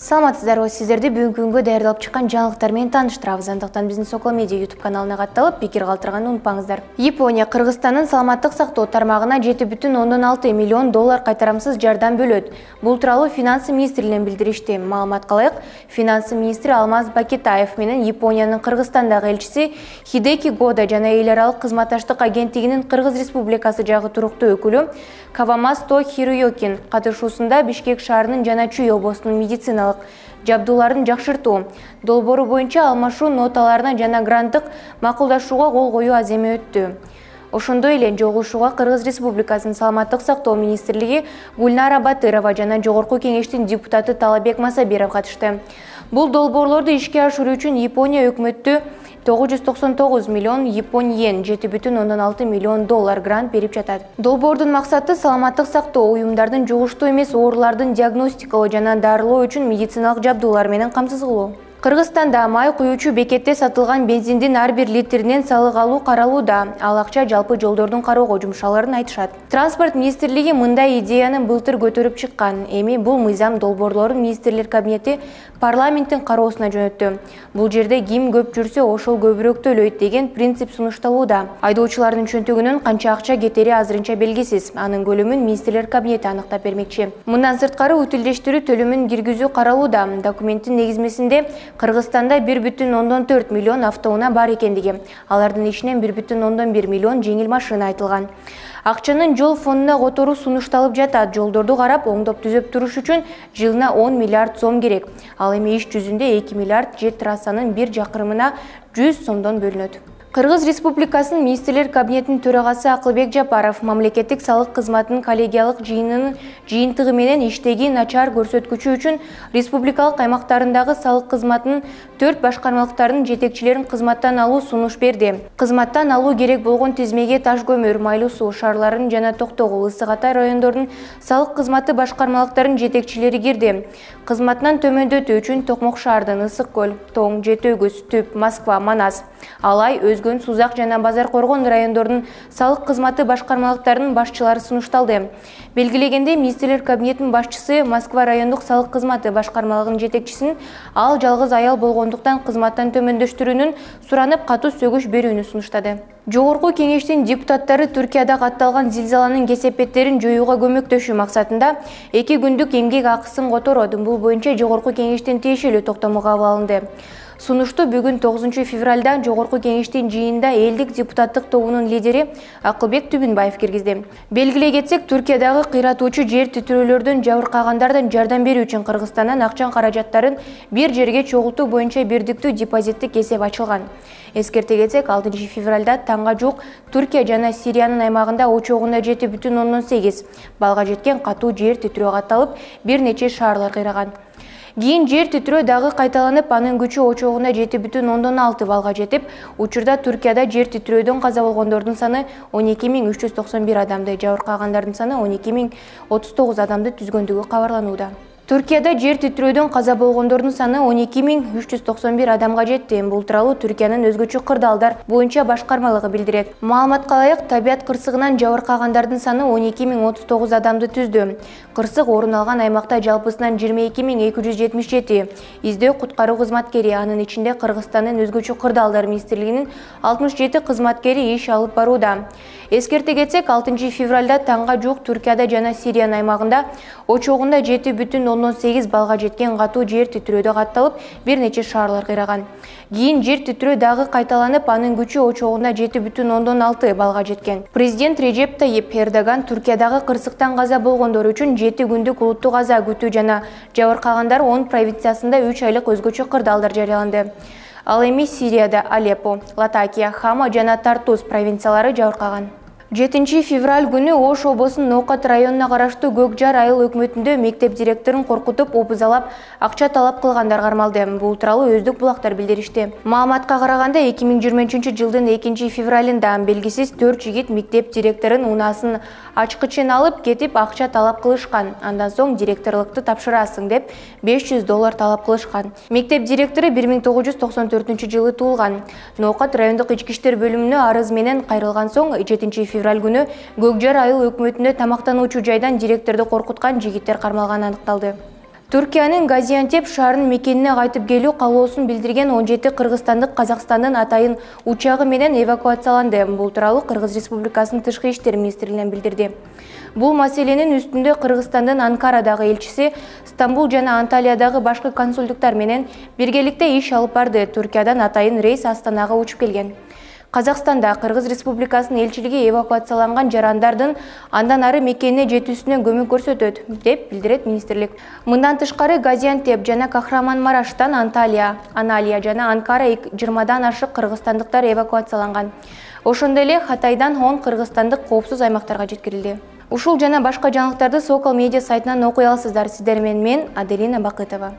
Саламатсыздарбы, сиздерди бүгүнкү күнгө даярдалып чыккан жаңылыктар менен тааныштырабыз. Андыктан биздин Сокол Медиа YouTube каналына катталып, пикир калтырганды унутпаңыздар. Япония Кыргызстандын саламаттык сактоо тармагына 7,6 миллион доллар кайтарамсыз жардам бөлөт. Бул тууралуу финансы министрлигинен билдиришти. Маалыматка ылайык, финансы министри Алмаз Бакетаев менен Япониянын Кыргызстандагы элчиси Хидеки Года жана эл аралык кызматташтык агенттигинин Кыргыз Республикасы жагы туруктуу өкүлү Кавамасто Хируюкин катышуусунда Бишкек шаарынын жана Чүй облусунун медициналык жабдууларын жакшыртуу долбоору боюнча алмашуу ноталарына жана гранттык макулдашууга кол коюу аземи өттү. Ошондой эле жогулушууга Кыргыз Республикасынын саламаттык сактоо министрлиги Гульнара Батырова жана Жогорку кеңештин депутаты Талабек Масабиров катышты. Бул долбоорлорду ишке ашыруу үчүн Япония өкмөттү 999 миллион япон йен 7,6 миллион доллар грант берип жатат. Долбоордун максаты саламаттык сактоо уюмдардын жугуштуу эмес оорулардын диагностикалоо жана дарылоо үчүн медициналык жабдуулар менен камсыз кылуу. Кыргызстанда май куюучу бекетте сатылган бензиндин ар бир литринен салык алуу каралууда. Ал акча жалпы жолдордун кароого жумшаларын айтышат. Транспорт министрлиги мындай идеяны былтыр көтөрүп чыккан. Эми бул мыйзам долбоорлорун министрлер кабинети парламенттин кароосуна жөнөттү. Бул жерде ким көп жүрсө ошол көбүрөөк төлөйт деген принцип сунушталууда. Айдоочулардын чөнтөгүнөн канча акча кетери азырынча белгисиз. Анын көлөмүн министрлер кабинети аныктап бермекчи. Мындан сырткары утилдештирүү төлөмүн киргизүү каралууда. Документтин негизмесинде Кыргызстанда 1,4 миллион автоунаа бар экендиги, алардын ичинен 1,1 миллион жеңил машина айтылган. Акчанын жол фондуна которуу сунушталып жатат. Жолдорду карап, оңдоп түзөп туруш үчүн жылына 10 миллиард сом керек. Ал эми иш жүзүндө 2 миллиард же трассанын 1 жакырымына 100 сомдон бөлүнөт. Кыргыз Республикасынын министрлер кабинетинин төрагасы Акылбек Жапаров мамлекеттик салык кызматынын коллегиялык жыйынынын жыйынтыгы менен иштеги начар көрсөткүчү үчүн республикалык аймактарындагы салык кызматынын 4 башкармалыктарынын жетекчилерин кызматтан алуу сунуш берди. Кызматтан алуу керек болгон тизмеге Таш көмөр, Майлуу суу шаарларынын жана Токтогул, Ысык Атай райондорунун салык кызматы башкармалыктарынын жетекчилери кирди. Кызматынан төмөндөтүү үчүн Токмок шаардын Ысык көл, Тоң, Жети өгүз, Түп, Москва, Манас, Алай, Өзгөн, Сузак жана Базар Коргон райондорунун салык кызматы башкармалыктарынын башчылары сунушталды. Белгилегенде министрлер кабинетинин башчысы Москва райондук салык кызматы башкармалыгынын жетекчисин ал жалгыз аял болгондуктан кызматтан төмөндөштүрүүнүн суранып катуу сөгүш берүүнү сунуштады. Жогорку кеңештин депутаттары Түркияда катталган зилзаланын кесепеттерин жоюуга көмөктөшүү максатында 2 күндүк эмгек акысын которот. Бул боюнча Жогорку кеңештин тиешелүү токтому кабыл алынды. Сунушту бүгүн 9 февралда Жогорку кеңештин жыйынында элдик депутаттык тобунун лидери Акылбек Түбүнбаев киргизди. Белгилей кетсек, Түркиядагы кыйратуучу жер титирөөлөрдөн жабыркагандардан жардам берүү үчүн Кыргызстандан акча каражаттарын бир жерге чогултуу боюнча бирдиктүү депозиттик эсеп ачылган. Эскерте кетсек, 6 февралда таңга жук Түркия жана Сириянын аймагында очогунда 7,8 балга жеткен катуу жер титирөө катталып, бир нече шаарлар кыйраган. Кийин жер титирөө дагы кайталанып, анын күчү очогунда 7,6 балга жетип, учурда Түркияда жер титирөөдөн каза болгондордун саны 12.391 адамды, жабыркагандардын саны 12.039 адамды түзгөндүгү кабарланууда. Түркияда жер титирөөдөн каза болгондордун саны 12.391 адамга жетти. Бул тууралуу Түркиянын өзгөчө кырдаалдар боюнча башкармалыгы билдирет. Маалыматка ылайык, табият кырсыгынан жабыркагандардын саны 12.039 адамды түздү. Кырсык орун алган аймакта жалпысынан 22.277 издөө куткаруу кызматкери, анын ичинде Кыргызстандын өзгөчө кырдаалдар министрлигинин 67 кызматкери иш алып барууда. Эскерте кетсек, 6 февралда таңга жук Түркияда жана Сириянын аймагында очогунда 7,8 балга жеткен катуу жер титирөөдө катталып, бир нече шаарлар кыйраган. Кийин жер титирөө дагы кайталанып, анын күчү очогунда 7,6 балга жеткен. Президент Режеп Тайип Эрдоган Түркиядагы кырсыктан каза болгондор үчүн 7 күндүк улуттук каза күтүү жана жабыркагандар 10 провинциясында 3 айлык өзгөчө кырдаалдар жарыяланды. Ал эми Сирияда Алеппо, Латакия, Хама жана Тартус провинциялары жабыркаган. 7 февраль күнү Ош облусунун Ноокат районуна караштуу Көкжар айыл өкмөтүндө мектеп директорун коркутуп, обузалап, акча талап кылгандар кармалды. Бул тууралуу өздүк булактар билдиришти. Маалыматка караганда 2023 жылдын 2 февралында белгисиз 4 жигит мектеп директорун унаасын ачкычын алып кетип акча талап кылышкан. Андан соң директорлукту тапшырасың деп $500 талап кылышкан. Мектеп директору 1994 жылы туулган. Ноокат райондук ички иштер бөлүмүнө арыз менен кайрылган соң 7 февраль күнү Көкжар айыл өкмөтүндө тамактануучу жайдан директорду коркуткан жигиттер кармалганы аныкталды. Түркиянын Газиантеп шаарынын мекенине кайтып келүү каалоосун билдирген 17 кыргызстандык Казакстандын атайын учагы менен эвакуацияланды. Бул тууралуу Кыргыз Республикасынын Тышкы иштер министрлигинен билдирди. Бул маселенин үстүндө Кыргызстандын Анкарадагы элчиси, Стамбул жана Анталиядагы башкы консулдуктар менен биргеликте иш алып барды. Түркиядан атайын рейс Астанага учуп келген. Казакстанда Кыргыз Республикасынын элчилиги эвакуацияланган жарандардын андан ары мекенине жетүүсүнө көмөк көрсөтөт, деп билдирет министрлик. Мындан тышкары Газиантеп жана Кахраманмараштан Аналия жана Анкара 20дан ашык кыргызстандыктар эвакуацияланган. Ошондой эле Хатайдан 10 кыргызстандык коопсуз аймактарга жеткирилди. Ушул жана башка жаңылыктарды Сокол медиа сайтынан окуй аласыздар. Сиздер менен мен Аделина Бакытова.